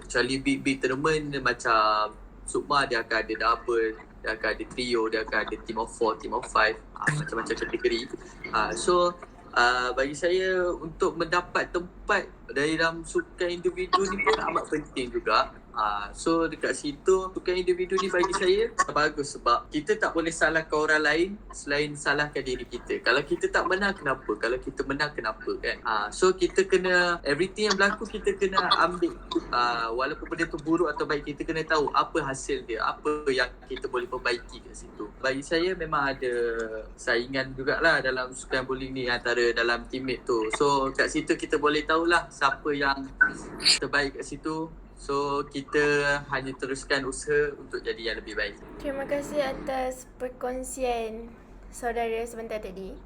Kecuali big tournament macam Sukma, dia akan ada double, dia akan ada trio, dia akan ada team of 4, team of 5, macam-macam kategori. Bagi saya, untuk mendapat tempat dalam sukan individu ni pun amat penting juga. So dekat situ, sukan individu ni bagi saya bagus, sebab kita tak boleh salahkan orang lain selain salahkan diri kita. Kalau kita tak menang, kenapa? Kalau kita menang, kenapa kan? So kita kena, everything yang berlaku kita kena ambil, walaupun benda tu buruk atau baik, kita kena tahu apa hasil dia, apa yang kita boleh perbaiki kat situ. Bagi saya memang ada saingan jugalah dalam sukan bowling ni antara dalam teammate tu. So kat situ kita boleh tahulah siapa yang terbaik kat situ. So kita hanya teruskan usaha untuk jadi yang lebih baik. Terima kasih atas perkongsian saudara sebentar tadi.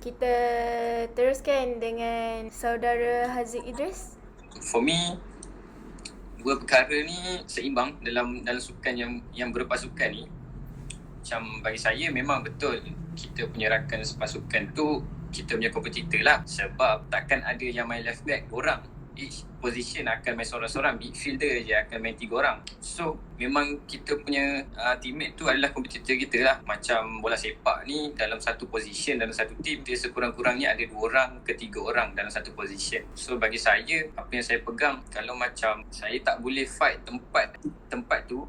Kita teruskan dengan saudara Haziq Idris. For me, dua perkara ni seimbang dalam sukan yang berpasukan ni. Macam bagi saya memang betul kita punya rakan sepasukan tu kita punya kompetitor lah. Sebab takkan ada yang main left back orang. Each position akan main seorang-seorang, midfielder je akan main 3 orang. So memang kita punya teammate tu adalah kompetitor kita lah. Macam bola sepak ni, dalam satu position, dalam satu team, dia sekurang-kurangnya ada 2 orang ke 3 orang dalam satu position. So bagi saya, apa yang saya pegang, kalau macam saya tak boleh fight tempat tu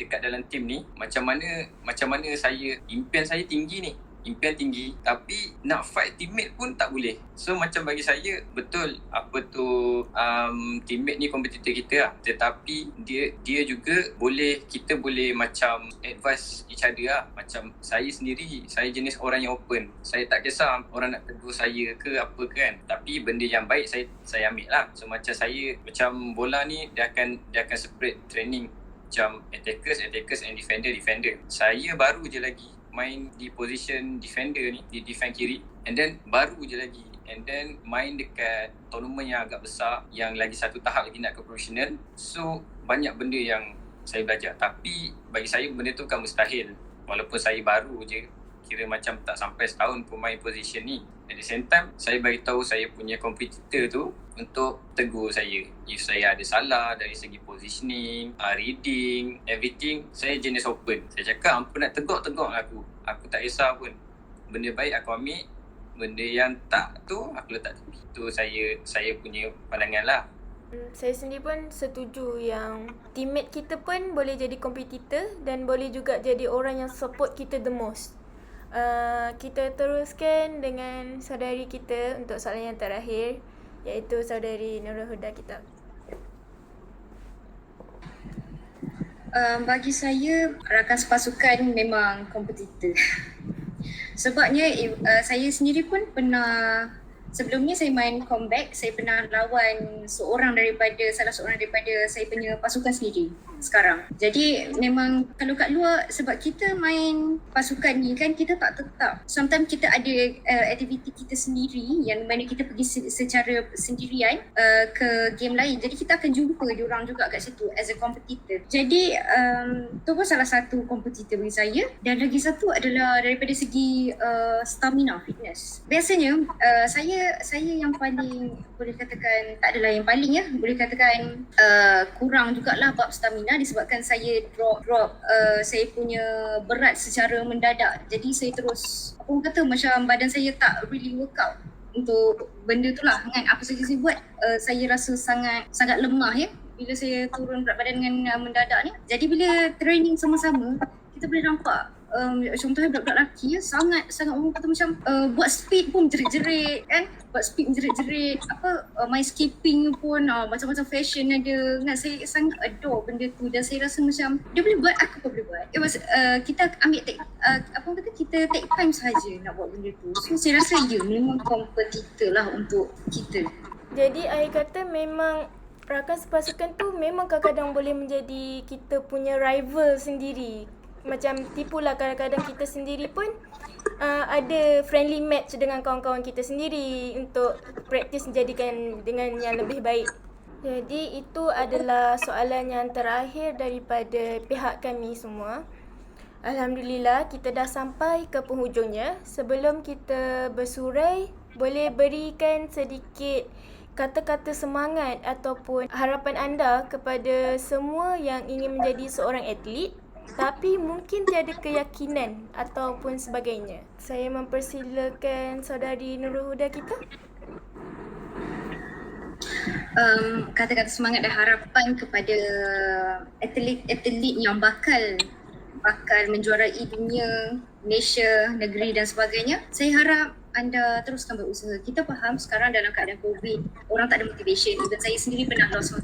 dekat dalam team ni, macam mana saya, impian saya tinggi ni, impian tinggi, tapi nak fight teammate pun tak boleh. So macam bagi saya, betul apa tu teammate ni kompetitor kita lah, tetapi dia juga kita boleh macam advise each other lah. Macam saya sendiri, saya jenis orang yang open. Saya tak kisah orang nak tegur saya ke apa kan, tapi benda yang baik saya ambil lah. So macam saya, macam bola ni dia akan separate training macam attackers and defender. Saya baru je lagi main di position defender ni, di defend kiri, and then baru je lagi, and then main dekat tournament yang agak besar, yang lagi satu tahap lagi nak ke profesional. So banyak benda yang saya belajar, tapi bagi saya benda tu bukan mustahil. walaupun saya baru je, kira macam tak sampai setahun pun main position ni. At the same time, saya bagi tahu saya punya kompetitor tu untuk tegur saya. If saya ada salah dari segi positioning, reading, everything, saya jenis open. Saya cakap, apa nak tegur aku. Aku tak kisah pun. Benda baik aku ambil, benda yang tak tu aku letak tepi. Tu saya punya pandangan lah. Saya sendiri pun setuju yang teammate kita pun boleh jadi kompetitor dan boleh juga jadi orang yang support kita the most. Kita teruskan dengan saudari kita untuk soalan yang terakhir, iaitu saudari Nurul Huda kita. Bagi saya, rakan sepasukan memang kompetitor. Sebabnya saya sendiri pun pernah, sebelumnya saya main comeback, saya pernah lawan salah seorang daripada saya punya pasukan sendiri sekarang. Jadi memang kalau kat luar, sebab kita main pasukan ni kan kita tak tetap. Sometimes kita ada aktiviti kita sendiri yang mana kita pergi secara sendirian ke game lain. Jadi kita akan jumpa diorang juga kat situ as a competitor. Jadi tu pun salah satu kompetitor bagi saya. Dan lagi satu adalah daripada segi stamina, fitness. Biasanya saya yang paling, boleh katakan, tak adalah yang paling ya, boleh katakan kurang jugalah bab stamina, disebabkan saya drop saya punya berat secara mendadak. Jadi saya terus, apa kata, macam badan saya tak really workout untuk benda tu lah kan. Apa saja saya buat, saya rasa sangat lemah ya bila saya turun berat badan dengan mendadak ni. Jadi bila training sama-sama, kita boleh nampak contohnya budak-budak lelaki ya, sangat orang kata macam buat speed pun jerit-jerit kan, main skipping pun macam-macam fashion ada kan. Saya sangat adore benda tu dan saya rasa macam dia boleh buat, aku pun boleh buat. Kita ambil kita take time saja nak buat benda tu. So saya rasa memang kompetitor lah untuk kita. Jadi I kata memang rakan sepasukan tu memang kadang-kadang boleh menjadi kita punya rival sendiri. Macam tipulah, kadang-kadang kita sendiri pun ada friendly match dengan kawan-kawan kita sendiri untuk praktis menjadikan dengan yang lebih baik. Jadi itu adalah soalan yang terakhir daripada pihak kami semua. Alhamdulillah kita dah sampai ke penghujungnya. Sebelum kita bersurai, boleh berikan sedikit kata-kata semangat ataupun harapan anda kepada semua yang ingin menjadi seorang atlet tapi mungkin tiada keyakinan ataupun sebagainya. Saya mempersilakan saudari Nurul Huda kita. Kata-kata semangat dan harapan kepada atlet-atlet yang bakal menjuarai dunia, Malaysia, negeri dan sebagainya. Saya harap anda teruskan berusaha. Kita faham sekarang dalam keadaan COVID, orang tak ada motivation. Even saya sendiri pernah lost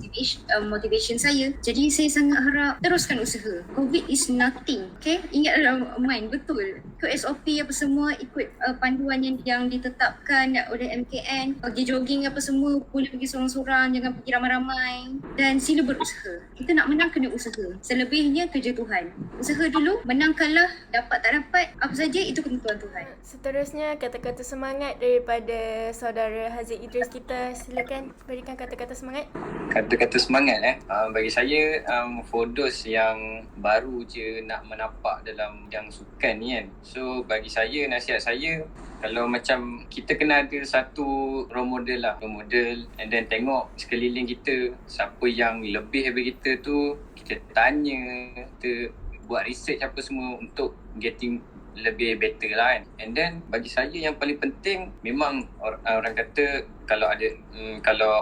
motivation saya. Jadi saya sangat harap teruskan usaha. COVID is nothing. Okay? Ingat main betul. Ikut SOP apa semua, ikut panduan yang ditetapkan oleh MKN. Pergi jogging apa semua, boleh pergi sorang-sorang, jangan pergi ramai-ramai. Dan sila berusaha. Kita nak menang kena usaha. Selebihnya kerja Tuhan. Usaha dulu, menang kalah, dapat tak dapat, apa saja itu ketentuan Tuhan. Seterusnya kata-kata semangat daripada saudara Haziq Idris kita. Silakan berikan kata-kata semangat. Kata-kata semangat bagi saya, for those yang baru je nak menapak dalam bidang sukan ni kan. So bagi saya, nasihat saya, kalau macam kita kena ada satu role model and then tengok sekeliling kita, siapa yang lebih daripada kita tu, kita tanya, kita buat research apa semua untuk getting lebih better lah kan. And then bagi saya yang paling penting, memang orang kata kalau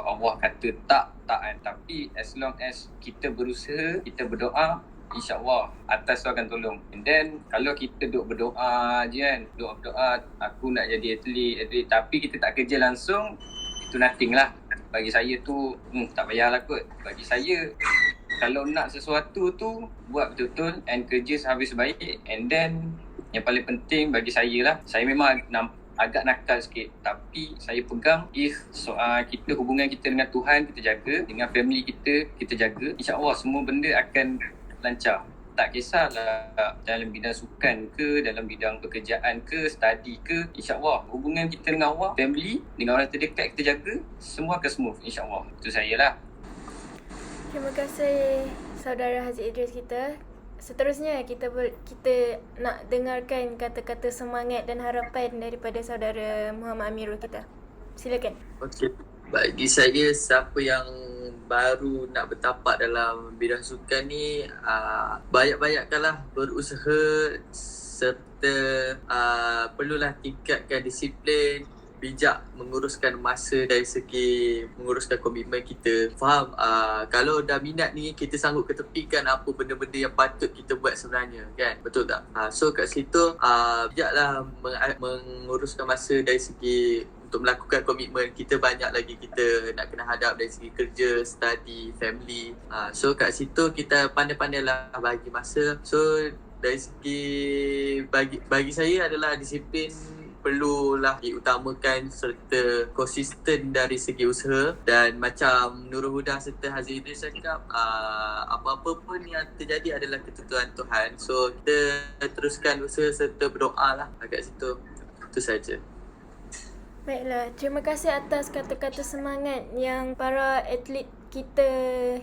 Allah kata tak kan, tapi as long as kita berusaha, kita berdoa, InsyaAllah atas tu akan tolong. And then kalau kita duk berdoa je kan, berdoa aku nak jadi atlet, tapi kita tak kerja langsung, itu nothing lah. Bagi saya tu tak payahlah kot. Bagi saya, kalau nak sesuatu tu buat betul-betul and kerja sehabis baik. And then yang paling penting bagi saya lah, saya memang agak nakal sikit, tapi saya pegang kita hubungan kita dengan Tuhan kita jaga, dengan family kita jaga, InsyaAllah semua benda akan lancar. Tak kisahlah dalam bidang sukan ke, dalam bidang pekerjaan ke, study ke, InsyaAllah hubungan kita dengan Allah, family, dengan orang terdekat kita jaga, semua akan smooth InsyaAllah. Itu saya lah. Terima kasih saudara Haziq Idris kita. seterusnya kita nak dengarkan kata-kata semangat dan harapan daripada saudara Muhammad Amirul kita. Silakan. Okey. Bagi saya, siapa yang baru nak bertapak dalam bidang sukan ni, banyak-banyakkanlah berusaha serta perlulah tingkatkan disiplin, bijak menguruskan masa dari segi menguruskan komitmen kita. Faham? Kalau dah minat ni, kita sanggup ketepikan apa benda-benda yang patut kita buat sebenarnya, kan? Betul tak? So kat situ bijaklah menguruskan masa dari segi untuk melakukan komitmen. Kita banyak lagi kita nak kena hadap dari segi kerja, study, family. So kat situ kita pandai-pandailah bagi masa. So dari segi bagi saya adalah disiplin perlulah diutamakan serta konsisten dari segi usaha. Dan macam Nurul Huda serta Haziq Idris cakap, apa-apa pun yang terjadi adalah ketentuan Tuhan. So kita teruskan usaha serta berdoa lah kat situ. Itu saja. Baiklah, terima kasih atas kata-kata semangat yang para atlet kita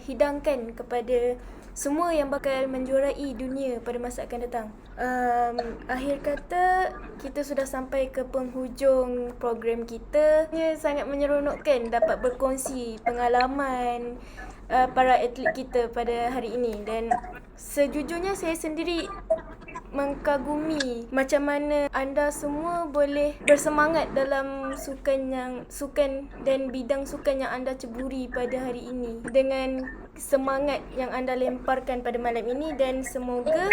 hidangkan kepada semua yang bakal menjuarai dunia pada masa akan datang. Akhir kata, kita sudah sampai ke penghujung program kita. Ia sangat menyeronokkan dapat berkongsi pengalaman para atlet kita pada hari ini. Dan sejujurnya saya sendiri mengkagumi macam mana anda semua boleh bersemangat dalam sukan dan bidang sukan yang anda ceburi pada hari ini, dengan semangat yang anda lemparkan pada malam ini. Dan semoga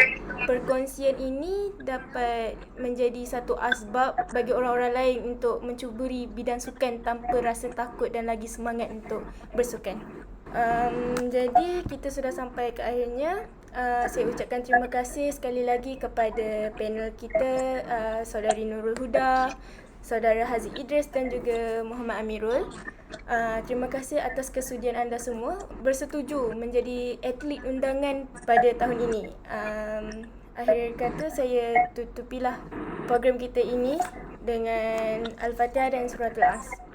perkongsian ini dapat menjadi satu asbab bagi orang-orang lain untuk mencuburi bidang sukan tanpa rasa takut dan lagi semangat untuk bersukan. Jadi kita sudah sampai ke akhirnya. Saya ucapkan terima kasih sekali lagi kepada panel kita, Saudari Nurul Huda, Saudara Haziq Idris dan juga Muhammad Amirul. Terima kasih atas kesudian anda semua bersetuju menjadi atlet undangan pada tahun ini. Akhir kata, saya tutupilah program kita ini dengan Al-Fatihah dan Suratul As.